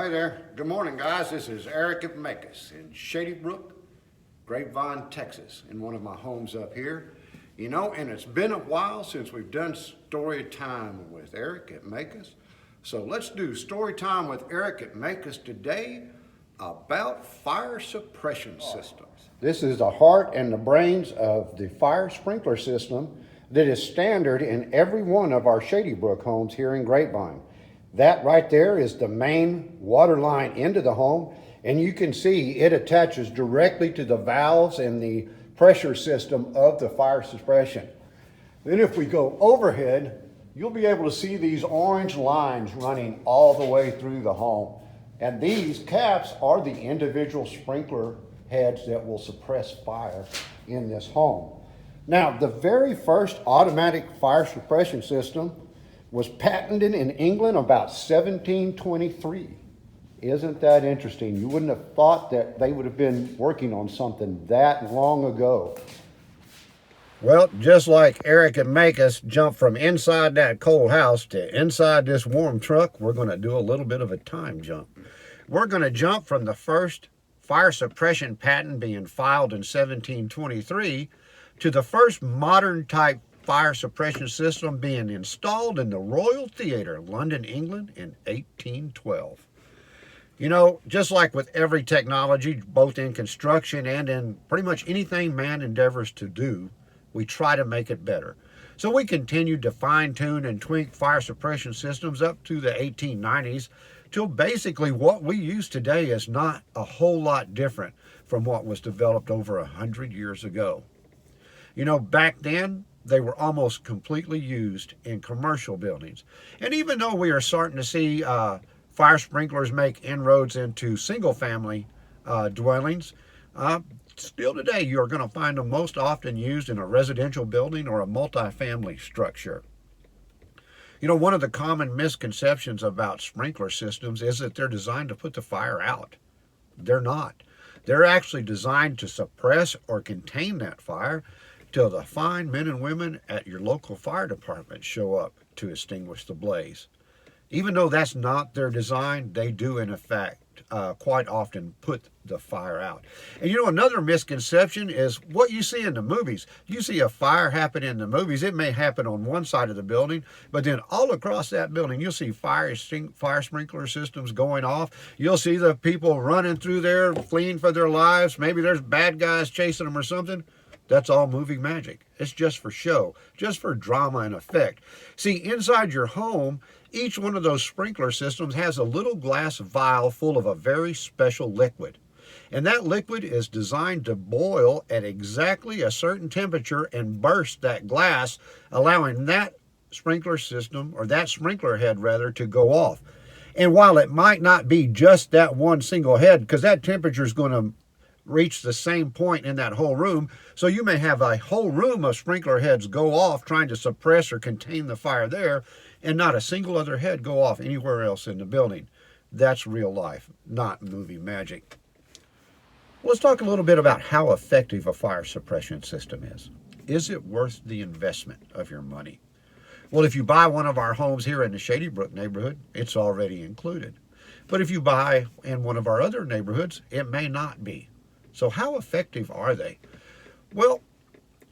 Hi there. Good morning, guys. This is Eric at Maykus in Shady Brook, Grapevine, Texas, in one of my homes up here. You know, and it's been a while since we've done story time with Eric at Maykus. So let's do story time with Eric at Maykus today about fire suppression systems. This is the heart and the brains of the fire sprinkler system that is standard in every one of our Shady Brook homes here in Grapevine. That right there is the main water line into the home, and you can see it attaches directly to the valves and the pressure system of the fire suppression. Then if we go overhead, you'll be able to see these orange lines running all the way through the home. And these caps are the individual sprinkler heads that will suppress fire in this home. Now, the very first automatic fire suppression system was patented in England about 1723. Isn't that interesting? You wouldn't have thought that they would have been working on something that long ago. Well, just like Eric and Maykus jumped from inside that cold house to inside this warm truck, we're going to do a little bit of a time jump. We're going to jump from the first fire suppression patent being filed in 1723 to the first modern type fire suppression system being installed in the Royal Theatre, London, England in 1812. You know, just like with every technology, both in construction and in pretty much anything man endeavors to do, we try to make it better. So we continued to fine-tune and tweak fire suppression systems up to the 1890s till basically what we use today is not a whole lot different from what was developed over 100 years ago. You know, back then, they were almost completely used in commercial buildings. And even though we are starting to see fire sprinklers make inroads into single-family dwellings, still today you are going to find them most often used in a residential building or a multifamily structure. You know, one of the common misconceptions about sprinkler systems is that they're designed to put the fire out. They're not. They're actually designed to suppress or contain that fire till the fine men and women at your local fire department show up to extinguish the blaze. Even though that's not their design, they do in effect quite often put the fire out. And you know, another misconception is what you see in the movies. You see a fire happen in the movies, it may happen on one side of the building, but then all across that building, you'll see fire sprinkler systems going off. You'll see the people running through there, fleeing for their lives. Maybe there's bad guys chasing them or something. That's all movie magic. It's just for show, just for drama and effect. See, inside your home, each one of those sprinkler systems has a little glass vial full of a very special liquid. And that liquid is designed to boil at exactly a certain temperature and burst that glass, allowing that sprinkler system, or that sprinkler head rather, to go off. And while it might not be just that one single head, because that temperature is going to reach the same point in that whole room, so you may have a whole room of sprinkler heads go off trying to suppress or contain the fire there, and not a single other head go off anywhere else in the building. That's real life, not movie magic. Let's talk a little bit about how effective a fire suppression system is. Is it worth the investment of your money? Well, if you buy one of our homes here in the Shady Brook neighborhood, it's already included. But if you buy in one of our other neighborhoods, it may not be. So how effective are they? Well,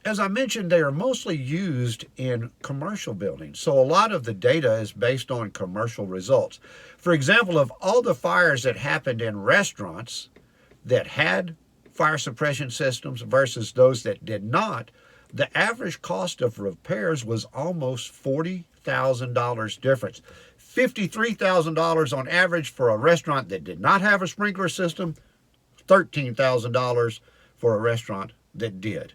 as I mentioned, they are mostly used in commercial buildings. So a lot of the data is based on commercial results. For example, of all the fires that happened in restaurants that had fire suppression systems versus those that did not, the average cost of repairs was almost $40,000 difference. $53,000 on average for a restaurant that did not have a sprinkler system, $13,000 for a restaurant that did.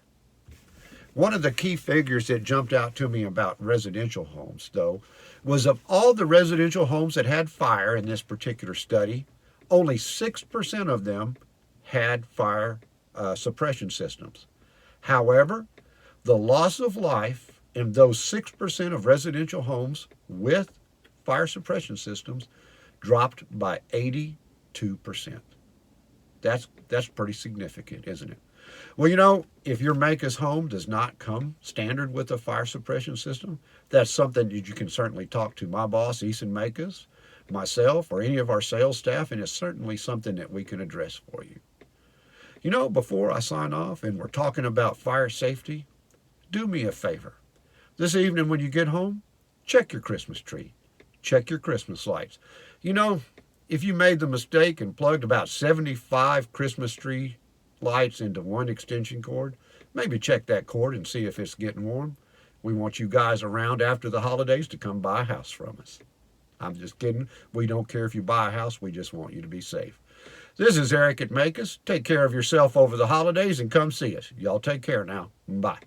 One of the key figures that jumped out to me about residential homes, though, was of all the residential homes that had fire in this particular study, only 6% of them had fire suppression systems. However, the loss of life in those 6% of residential homes with fire suppression systems dropped by 82%. That's pretty significant, isn't it? Well, you know, if your Maykus home does not come standard with a fire suppression system, that's something that you can certainly talk to my boss, Eason Maykus, myself or any of our sales staff, and it's certainly something that we can address for you. You know, before I sign off and we're talking about fire safety, do me a favor. This evening when you get home, check your Christmas tree. Check your Christmas lights. You know, if you made the mistake and plugged about 75 Christmas tree lights into one extension cord, maybe check that cord and see if it's getting warm. We want you guys around after the holidays to come buy a house from us. I'm just kidding. We don't care if you buy a house. We just want you to be safe. This is Eric at Maykus. Take care of yourself over the holidays and come see us. Y'all take care now. Bye.